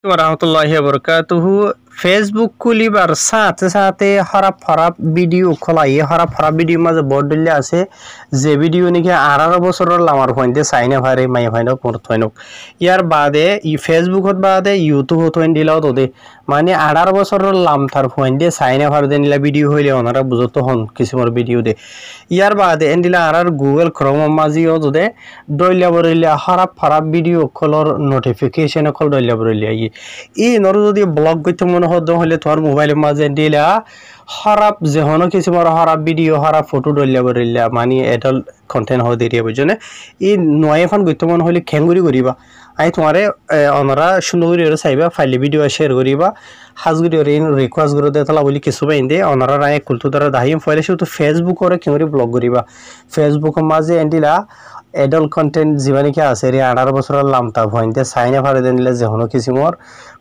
warahmatullahi wabarakatuh Facebook kulibar saate saate harap video kholaye harap video maze bodille ase je video niki 18 bosoror lamar hoinde saine phare mai hoino porthoino yar bade Facebook hot bade YouTube hot hoin dilaw tode mane 18 bosoror lam thar hoinde saine phare denila video hoile onara bujoto hon kisimor video de yar bade endila arar Google Chrome mazi tode doilla borilla harap video kholor notification khol doilla borilla এই নর যদি blog করতে মনে হদ হলে তোমার মোবাইলের মাঝে দিলা খারাপ যেহনো কিছু বড় খারাপ ভিডিও খারাপ ফটো ডলিয়া বরিলা মানে এডাল কন্টেন্ট হদ এরিয়া বুঝনে এই নয় এখন করতে মনে হলে খেঙ্গুরি করিবা আই তোমারে অনরা সুন্দর করে চাইবা ফাইল ভিডিও শেয়ার করিবা হাজগুরি ওরে রিকোয়েস্ট করে দেতলা বলি কিছু বাইন্দে অনরা রায় কুলতু দ্বারা দাহিম ফাইলে শুধু ফেসবুক করে খেঙ্গুরি ব্লগ করিবা ফেসবুকের মাঝে এন্ডিলা adult content জীবনে কি আছে রে 18 বছরের লামতা ভইনতে সাইনে ফারে দেনলে যেহনো কিসিমর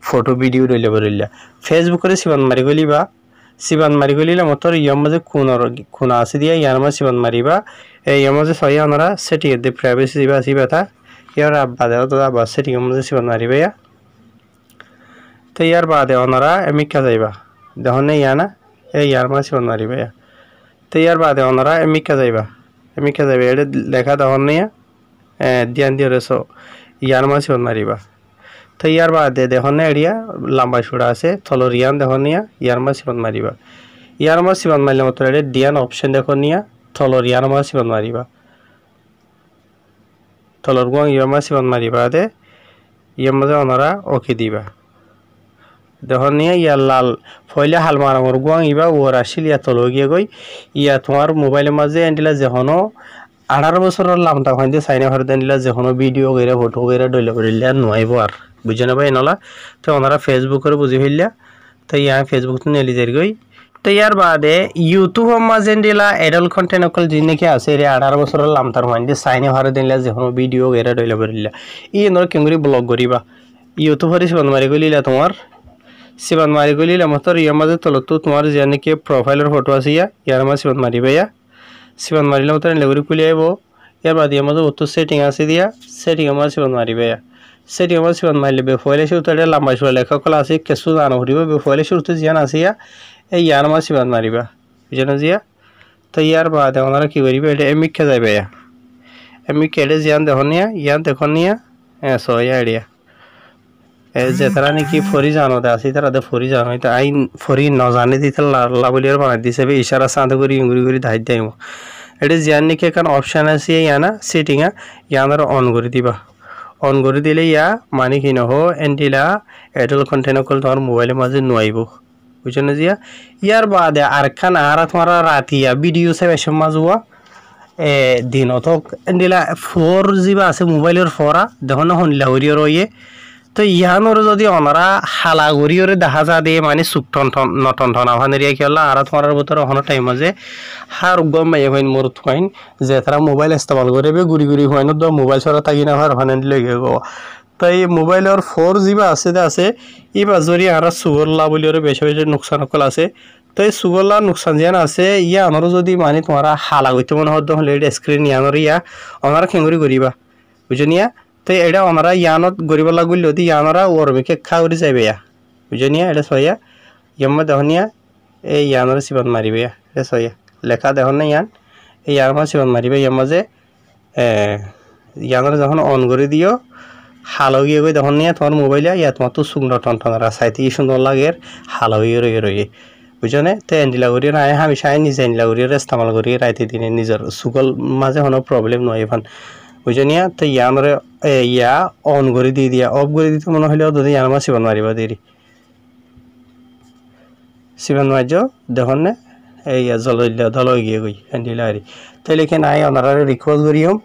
ফটো ভিডিও রইলে বরিলা ফেসবুক করে সিবান মারি গলিলা মতর ইয়ামাজে কোন আছে দিয়া ইয়ারমা সিবান মারিবা এই ইয়ামাজে সয়া আমরা সেটিং এর প্রাইভেসি দিবা সিবাতা ইয়ার বাদে তো বা সেটিং এর মধ্যে সিবান মারিবা ইয়া তো ইয়ার বাদে আমরা এমিকা যাইবা দেখনে ইয়ানা এই ইয়ারমা সিবান মারিবা ইয়া তো ইয়ার বাদে আমরা এমিকা যাইবা এটা লেখা দহন নিয়া ধ্যান দিয়ে রেসো ইয়ার মাসি মারিবা তো ইয়ার বাদে দেখুন এরিয়া লম্বা ছুড়া আছে থলর ইয়ান দেখুন নিয়া ইয়ার মাসি মারিবা ইয়ার মাসি মারলে মতো এটা ডিয়ান অপশন দেখুন নিয়া থলর ইয়ার মাসি মারিবা থলর গুয়াং ইয়ার মাসি মারিবা দে ইয়ার মাঝে ওনারা ওকে দিবা দেখুন নিয়া ইয়ার লাল ফয়লে হাল মারামর গুয়াং ইবা ওর আসিল ইয়া তল গিয়ে গই ইয়া তোমার মোবাইলের মাঝে এন্ডিলা যেহনো 18 বছরের লামতা হইতে সাইনে ভরে দেনিলা যেহনো ভিডিও গইরা ফটো গইরা ডইলা করিলা নয়বো আর বুঝনা ভাই নলা তো ওনারা ফেসবুক করে বুঝি হইলা তো ইয়া ফেসবুক তো নেলি যাই গই তো ইয়ার বাদে ইউটিউব মাঝে এন্ডিলা এডাল্ট কন্টেন্ট অকল জিনে কি আছে রে 18 বছরের লামতার হইতে সাইনে ভরে দেনিলা যেহনো ভিডিও গইরা ডইলা করিলা ই নর কেঙ্গুরি ব্লগ করিবা ইউটিউবের সিবান মারি গলিলা তোমার সিবান মারি গলিলা মতর ইয়ার মাঝে তলতো তোমার জানি কি প্রোফাইলের ফটো আছে ইয়ার মাঝে সিবান মারিবা ইয়া সিবান মারিলে মতর লেগুরি খুলে আইব ইয়ার বাদে ইয়ার মাঝে অত সেটিং আছে দিয়া সেটিং মাঝে সিবান মারিবা ইয়া সেটিং মাঝে সিবান মারিলে বেফাইলে শুরুতে লম্বা ছড়া লেখা কলা আছে কিছু জানো হরিব বেফাইলে শুরুতে জিয়ান আছে ইয়া এই ইয়ার মাঝে সিবান মারিবা বুঝনা জিয়া তো ইয়ার বাদে ওনারা কি করিবা এটা এমিকা যাইবা ইয়া এমিকা এটা জিয়ান দেখুন নিয়া ইয়ান দেখুন নিয়া সো ইয়া এরিয়া যে তারা নাকি ফরি জানো দে আসি তারা দে ফরি জানো এটা আইন ফরি ন জানে দিতে লাবলিয়ার বানাই দিছে বে ইশারা সাঁতে করি ইঙ্গুরি ধাই দেয় এটা জিয়ান নাকি এখন অপশন আছে ইয়ানা সেটিং ইয়ানার অন করে দিবা অন করে দিলে ইয়া মানে কি নহ এন্ডিলা এডাল কন্টেন্ট কল তোমার মোবাইলের মাঝে নুয়াইব বুঝছেন জিয়া ইয়ার বাদে আর খান আর তোমার রাতিয়া ভিডিও সেভেশন মাজুয়া দিনত এন্ডিলা 4 জিবা আছে মোবাইলের ফরা দেখুন হন লাউরিয় রয়ে তো ইয়ানোর যদি ওনারা হালা গরিয়রে দেখা যা দিয়ে মানে সুকটন নটন টন আভানেরিয়া খেলা আর তোমার ভিতরে ওখানে টাইম আছে হার গম মাই হইন মোর থইন যে তারা মোবাইল ইস্তেমাল করবে গুড়ি হইন তো মোবাইল ছড়া থাকি না আর ওখানে লেগে গো তাই মোবাইলের 4 জিবা আছে ইবা জরি আর সুগরলা বলিরে বেশি নুকসান কল আছে তো এই সুগরলা নুকসান যেন আছে ইয়া আনর যদি মানে তোমারা হালা গইতে মনে হদ হলে স্ক্রিন ইয়ানোর ইয়া ওনারা খেঙ্গুরি করিবা বুঝনিয়া তো এটা ওনারা ইয়ানত গরিব লাগল যদি ইয়ানরা ওর বেকে খাওয়ারি যাইবে ইয়া বুঝনিয়া এটা সয়া ইয়াম্মা দেখনিয়া এই ইয়ানরা সিবান মারিবে ইয়া এটা সয়া লেখা দেখুন না ইয়ান এই ইয়ারমা সিবান মারিবে ইয়াম্মা যে ইয়ানরা যখন অন করে দিও হালো গিয়ে গই দেখুন নিয়া তোমার মোবাইলে ইয়া তোমার তো সুন্দর টনটনরা সাইতে সুন্দর লাগে হালো গিয়ে রয়ে বুঝনে তো এন্ডিলা করি রায় হামেশা নিজে এন্ডিলা করি ইস্তেমাল করি রাইতে দিনে নিজের সুগল মাঝে কোনো প্রবলেম নয় এখন বুঝনিয়া তো ইয়ানরে ইয়া অন করে দিয়ে দিয়া অফ করে দিতে মনে হলেও যদি ইয়ারমা সিবান মারিবা দেরি সিবান মার্য দেখুন না এই জল গিয়ে গই এন্ডিলারি তাইলে কি নাই ওনারা রিকোয়েস্ট করিম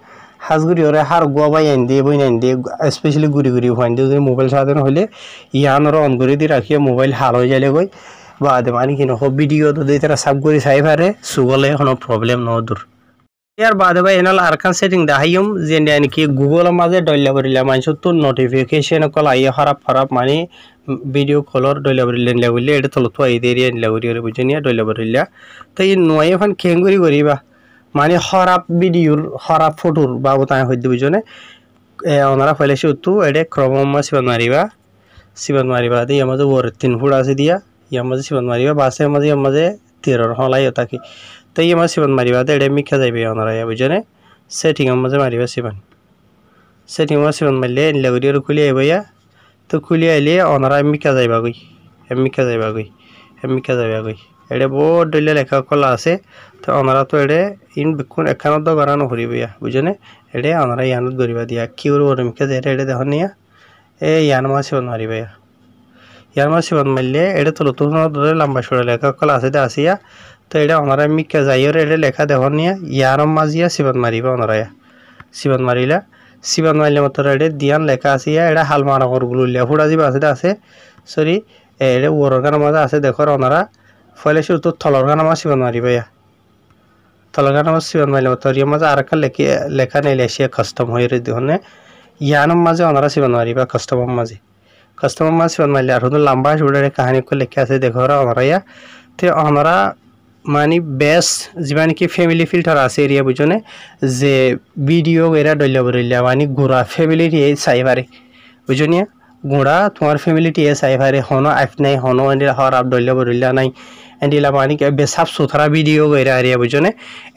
হাজগুড়ি ওরে হার গোয়া বাই আইন দিয়ে বই নাইন দিয়ে স্পেশালি গুড়ি হইন দিয়ে যদি মোবাইল সাধারণ হলে ইয়ানরে অন করে দিয়ে রাখিয়ে মোবাইল হাল হয়ে যাইলে গই বা মানে কি নহ ভিডিও যদি তারা সাব করে চাই পারে সুগলে কোনো প্রবলেম নহ দূর ইয়ার বাদে ভাই এনাল আরকান সেটিং দেখাইম যে নাকি গুগল মাঝে ডইলা বরিলা মানুষ তো নোটিফিকেশন কল আইয়া খারাপ মানে ভিডিও কলর ডইলা বরিলেন লাগলে এটা তলত তো আই দেরিয়া লাগরি বুঝনিয়া ডইলা বরিলা তো এই নয় এখন খেঙ্গুরি করিবা মানে খারাপ ভিডিওর খারাপ ফটোর বাবু তাই হইতে বুঝনে ওনারা ফেলেছে তো এটা ক্রম সিবান মারিবা সিবন মারিবা দে ইয়ার মাঝে ওর 3 ফুট আছে দিয়া ইয়ার মাঝে সিবন মারিবা বাসের মাঝে 13 হলাই থাকি তো ইয়ার মাঝে সিবন মারিবা দে এটা মিক্কা যাইবে ওনারা বুঝনে সেটিং এর মাঝে মারিবা সিবন সেটিং মাঝে সিবন মারলে লাগরি আর খুলে আইবা তো খুলে আইলে ওনারা মিক্কা যাইবা গই মিক্কা যাইবা গই এটা বহুত দলে লেখা কলা আছে তো ওনারা তো এটা ইন বিকুন এখানত গরানো করিবা বুঝনে এটা ওনারা ইয়ানত গরিবা দিয়া কিউর ওর মিক্কা যাইরা এটা দেখুন নিয়া ইয়ার মাঝে সিবন মারিবা ইয়ার মাঝে সিবন মারলে এটা তো নতুন ধরে লম্বা সরে লেখা কলা আছে আসিয়া তো এটা ওনারা মিক্কা যাইর এটা লেখা দেখুন নিয়া ইয়ার মাঝিয়া সিবন মারিবা ওনারা সিবন মারিলা সিবন মারলে মাত্র এটা দিয়ান লেখা আসিয়া এটা হাল মারা করগুলো লেফুড়া যাবা আছে সরি এটা ওর গান মাঝে আছে দেখো ওনারা ফলে শুধু থলর গান আমার সিবন মারিবা থলর গান আমার সিবন মারলে মাত্র ইয়ার মাঝে আর একটা লেখা নেই এসিয়া কাস্টম হয়ে দেখুন ইয়ানোর মাঝে ওনারা সিবন মারিবা কাস্টমার মাঝে সিবন মারলে আর লম্বা সুড়ে কাহিনী লেখা আছে দেখো ওনারা তো ওনারা মানে বেস্ট যা নাকি ফ্যামিলি ফিল্টার আছে এরিয়া বুঝনে যে ভিডিও এরা ডলিয়া বলিলা মানে গোড়া ফ্যামিলিটি চাই পারে বুঝনিয়া গোড়া তোমার ফ্যামিলিটি চাই পারে হনো আইফ নাই হনো এন্ডিলা হওয়ার আপ ডলিয়া বলিলা নাই এন্ডিলা মানে বেসাফ সুথরা ভিডিও এরা এরিয়া বুঝনে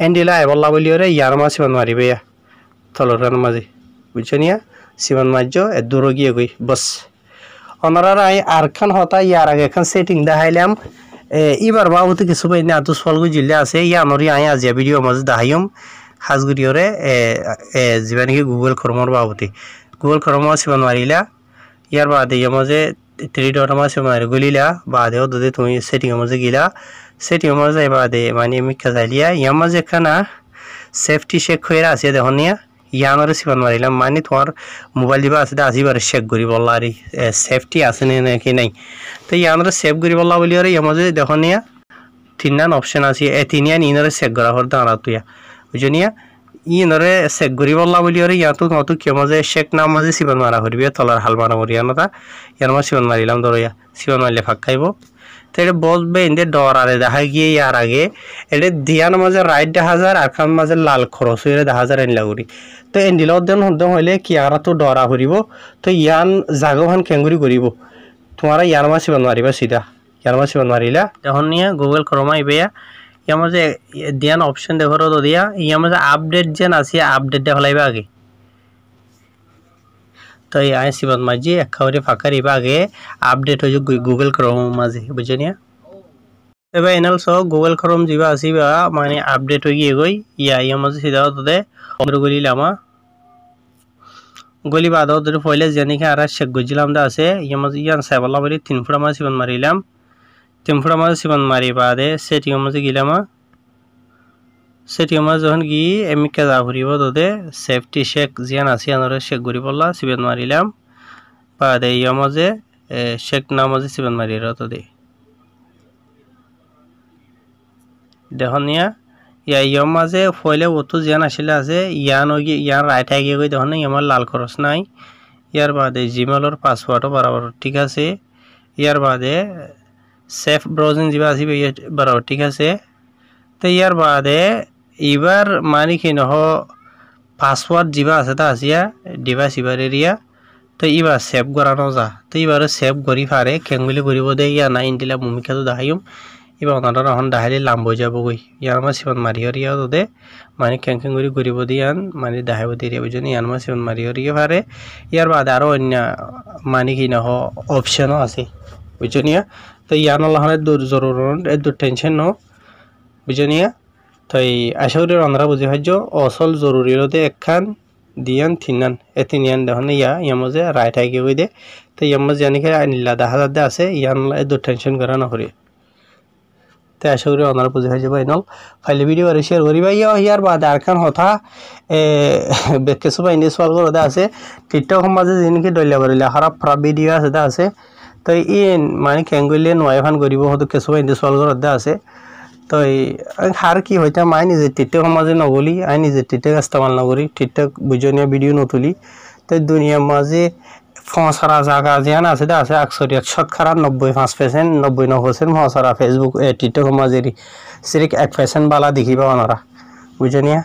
এন্ডিলা এবল্লা বলিওরে ইয়ার মাঝে সিবন মারিবে তলরান মাঝে বুঝনিয়া সিবন মার্য দূর গিয়ে গই বস ওনারা আর খান হতা ইয়ার আগে খান সেটিং দেখাইলাম এবার বাবুতে কিছু পাই না আতুস ফলগু জিল্লা আছে ইয়ানরি আই আজিয়া ভিডিও মাঝে দেখাইম হাজগুড়িওরে যা নাকি গুগল ক্রোমর বাবুতে গুগল ক্রোমর সিবন মারিলা ইয়ার বাদে ইয়ার মাঝে 3 ডট মাঝে সিবন মারি গলিলা বাদেও যদি তুমি সেটিং মাঝে গিলা সেটিং মাঝে বাদে মানে মিক্কা যাইলিয়া ইয়ার মাঝে খানা সেফটি চেক হয়ে আছে দেখুন নিয়া ইয়ানরে সিবন মারিলাম মানে তোমার মোবাইল দিবা আছে আসিবার চেক করি বললা আর সেফটি আছে নাকি নাই তো ইয়ানরে সেভ করি বললা বলি আর ইয়ার মাঝে দেখুন নিয়া 3 অপশন আছে তিনিয়ান ইনরে চেক করা হর দাঁড়া তুইয়া বুঝনিয়া ইনরে চেক করি বললা বলি আর ইয়াতো তোমার কে মাঝে চেক নাম মাঝে সিবন মারা করবি তলার হাল মারা করি আনতা ইয়ার মাঝে সিবন মারিলাম ধরইয়া সিবন মারলে ফাঁক খাইব তো এটা বসবে ইন্দে ডর আরে দেখা গিয়ে ইয়ার আগে এটা দিয়ান মাঝে রাইট 1000 আর খান মাঝে লাল খরচ হয়ে 1000 এনলা করি তো এন্ডিল উদ্যান হদ্দম হইলে কি আর তো ডরা করিব তো ইয়ান জাগোহান কেঙ্গুরি করিব তোমারা ইয়ার মাঝে সিবন মারিবা সিধা ইয়ার মাঝে সিবন মারিলা তখন নিয়ে গুগল ক্রোম আইবে ইয়ার মাঝে দিয়ান অপশন দেখো তো দিয়া ইয়ার মাঝে আপডেট যেন আছে আপডেট দেখাইবা আগে তো আই সিবন মাঝে একাউরে ফাঁকা রিবা আগে আপডেট হয়ে গুগল ক্রোম মাঝে বুঝনিয়া এবার এনাল সহ গুগল ক্রোম যা আসিবা মানে আপডেট হয়ে গিয়ে গই ইয়ার মাঝে সিধা তোদের গলিলামা গলি বাদ ধরে ফলে যেনিকে আর চেক গজিলাম দা আছে ইয়ার মাঝে ইয়ান সাইবলা বলি 3 ফুট মাঝে সিবন মারিলাম 3 ফুট মাঝে সিবন মারি বাদে সেটিং মাঝে গিলামা সেটিং মাঝে যখন গিয়ে এমিকা যা ঘুরিব তোদের সেফটি চেক জিয়ান আছে আনরে চেক করি বললা সিবন মারিলাম বাদে ইয়ার মাঝে চেক নাম মাঝে সিবন মারি তোদের দেখুন নিয়া ইয়ার মাঝে ফলে অতো জিয়ান আসলে আছে ইয়ান রাইট গিয়ে গই দেখুন আমার লাল খরচ নাই ইয়ার বাদে জিমেলর পাসওয়ার্ডও বরাবর ঠিক আছে ইয়ার বাদে সেফ ব্রাউজিং যা আসবে বরাবর ঠিক আছে তো ইয়ার বাদে এবার মানে কি নহ পাসওয়ার্ড যা আছে তা আসিয়া ডিভাইস এবার এরিয়া তো এবার সেভ করানো যা তো এবার সেভ করি পারে কেঙ্গুলি করিব দে ইয়া না ইন্ডিলা ভূমিকা তো দেখাইম এবার ওনারা এখন দেখাইলে লাম্ব হয়ে যাব গই ইয়ার মাঝে সিবন মারিয়র ইয়া তোদের মানে কেঙ্কেং করি করিব দিয়ান মানে দেখাইব দিয়ে বুঝনি ইয়ার মাঝে সিবন মারিয়র ইয়ে পারে ইয়ার বাদে আরও অন্য মানে কি নহ অপশনও আছে বুঝনিয়া তো ইয়ার নলাহনে জরুর দূর টেনশন ন বুঝনিয়া তো আশা করি ওনারা বুঝি ভাজ্য অসল জরুরি রোদে একখান দিয়ান তিনান তিনিয়ান দেখুন ইয়ার মাঝে রাইট আগে গই দে তো ইয়ার মাঝে জানিকে নীলা 10,000 আছে ইয়ার দূর টেনশন করা নকরি তো আশা করি ওনারা বুঝে হয়ে যাবে নল ফাইলে ভিডিও আর শেয়ার করিবা ইয়ার বাদে আর খান হতা কিছু বাইন্ডি সলভ করে আছে টিকটক মাঝে যেনকি ডলিয়া করিলা খারাপ খারাপ ভিডিও আছে আছে তো মানে কেঙ্গুলিয়ে নয় ফান করিব হয়তো কিছু বাইন্ডি সলভ করে আছে তো হার কি হইতা মাই নিজে টিকটক মাঝে নগলি আই নিজে টিকটক ইস্তেমাল নকরি টিকটক বুঝনিয়া ভিডিও নতুলি তো দুনিয়ার মাঝে ফসারা জায়গা যেন আছে আকসরিয়া শতকরা 95% 99% ফসারা ফেসবুক টিকটক মাঝে সিরিক 1% বালা দেখিবা ওনারা বুঝনিয়া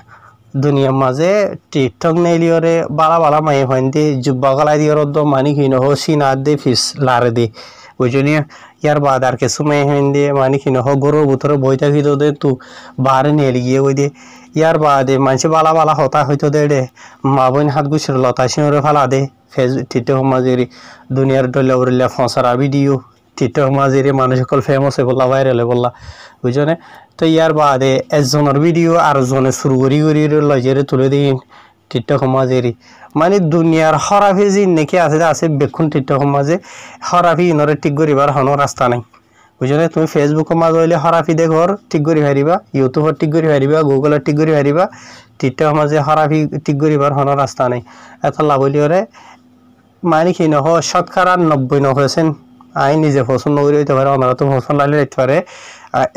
দুনিয়ার মাঝে টিকটক নেলিওরে বালা বালা মাই হইন দে জুব্বা গলাই দিয়ে রদ্দ মানি কিনো হো সিনা দে ফিস লারে দে বুঝনি ইয়ার বাদ আর কিছু মাই হইন দে মানি কিনো হো গরুর ভিতরে বই থাকি তো দে তু বারে নেলি গিয়ে ওই দে ইয়ার বাদে মানুষ বালা বালা হতা হইতো দে রে মা বোন হাত গুছির লতা সিঁড়ে ফেলা দে ফেসবুক টিকটক মাঝেরি দুনিয়ার ডলে উড়লে ফসারা ভিডিও টিকটক মাঝেরি মানুষ সকল ফেমাস হয়ে বললা ভাইরাল হয়ে বললা বুঝনে তো ইয়ার বাদে একজনের ভিডিও আর জনে শুরু করি লজেরে তুলে দিন টিকটক মাঝেরি মানে দুনিয়ার হরাফি যে নাকি আছে বেক্ষণ টিকটক মাঝে হরাফি ইনরে ঠিক করিবার হনো রাস্তা নাই বুঝলে তুমি ফেসবুকের মাঝে হইলে হরাফি দেখর ঠিক করি পারিবা ইউটিউবত ঠিক করি পারিবা গুগলত ঠিক করি পারিবা টিকটক মাঝে হরাফি ঠিক করিবার হনো রাস্তা নাই এত লাভ হইলে মানে কি নহ শতকরা 90% আই নিজে পছন্দ করে হইতে পারে ওনারা তো পছন্দ লাগলে দিতে পারে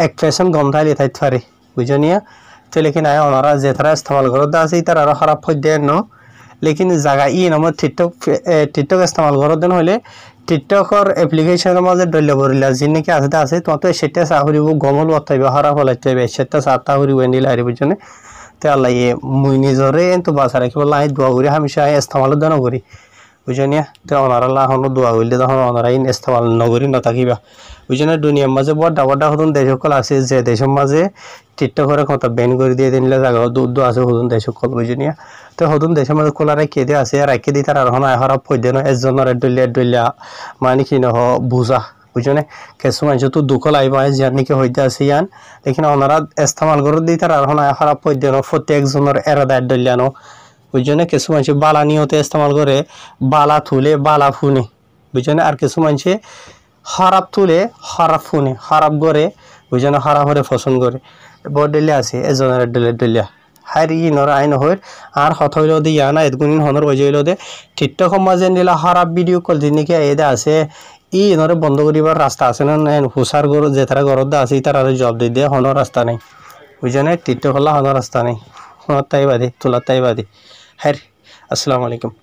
1% গম থাকলে থাকতে পারে বুঝনিয়া তো লেকিন আয় ওনারা যে তারা ইস্তেমাল করতে আছে তারা আরো খারাপ হয়ে দেন ন লেকিন জায়গা নম্বর টিকটক ইস্তেমাল করতে দেন হলে টিকটকর অ্যাপ্লিকেশনের মাঝে ডলে বরিলা যে নাকি আছে তোমার তো সেটা চাকরিব গমল বতাইবে খারাপ হলাইতে হবে সেটা চারটা করি ওয়েন্ডিল হারি বুঝনে তো আল্লাহ মুই নিজরে তো বাসা রাখিব লাই দোয়া করি হামেশা ইস্তেমাল দেন করি বুঝনিয়া তো ওনারা লাহনো দোয়া হইলে তখন ওনারা ইস্তেমাল নগরী নথাকিবা বুঝনে দুনিয়ার মাঝে বড় বড় হতুন দেশ সকল আছে যে দেশের মাঝে টিকটকরে কথা বেন করে দিয়ে দিলে জায়গা দূর আছে হতুন দেশ সকল বুঝনিয়া তো হতুন দেশের মাঝে কোলা রেখে দিয়ে আছে রাখে দিয়ে তার আর হনায় হরাপ পই দেন একজনের ডলিয়া মানে কি নহ বুঝা বুঝনে কিছু মানুষ তো দুঃখ লাগবে যার নাকি হইতে আছে ইয়ান লেকিন ওনারা ইস্তেমাল করে দিয়ে তার আর হনায় হরাপ পই দেন প্রত্যেকজনের এরাদায় ডলিয়ানো বুঝনে কিছু মানুষ বালা নিয়তে ইস্তেমাল করে বালা তুলে বালা ফুনে বুঝনে আর কিছু মানুষ খারাপ তুলে খারাপ ফুনে খারাপ করে বুঝনে খারাপ হরে পছন্দ করে বড় ডলিয়া আছে এজনের ডলিয়া হারি নর আইন হইর আর হত হইল দি ইয়ানা এদগুনিন হনর ওই হইল দে টিকটক মাঝে নিলা খারাপ ভিডিও কল দিন নাকি এদা আছে নরে বন্ধ করিবার রাস্তা আছে না হুসার গরু যে তারা গরদ আছে তার আর জব দিয়ে দিয়ে হনর রাস্তা নেই বুঝনে টিকটক হলা হনর রাস্তা নেই হনর তাই বাদে তোলার তাই বাদে হ্যাঁ আসসালামু আলাইকুম